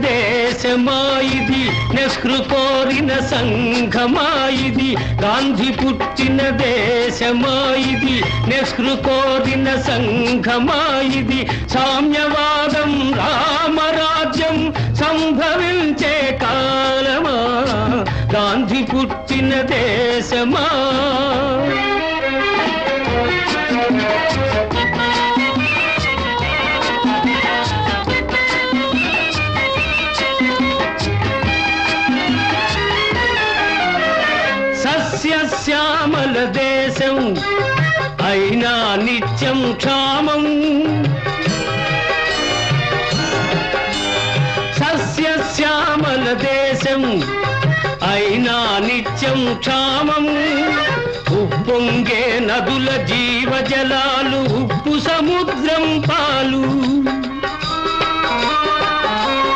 దేశమాయిది నెహ్రూ కోరిన సంఘమాయిది గాంధీ పుట్టిన దేశమాయిది నెహ్రూ కోరిన సంఘమాయిది సామ్యవాదం రామరాజ్యం సంభవించే కాలమా గాంధీ పుట్టిన దేశమా సస్యశ్యామల దేశం అయినా నిత్యం క్షామం సస్యశ్యామల దేశం అయినా నిత్యం క్షామం ఉప్పొంగే నదుల జీవజలాలు ఉప్పు సముద్రం పాలు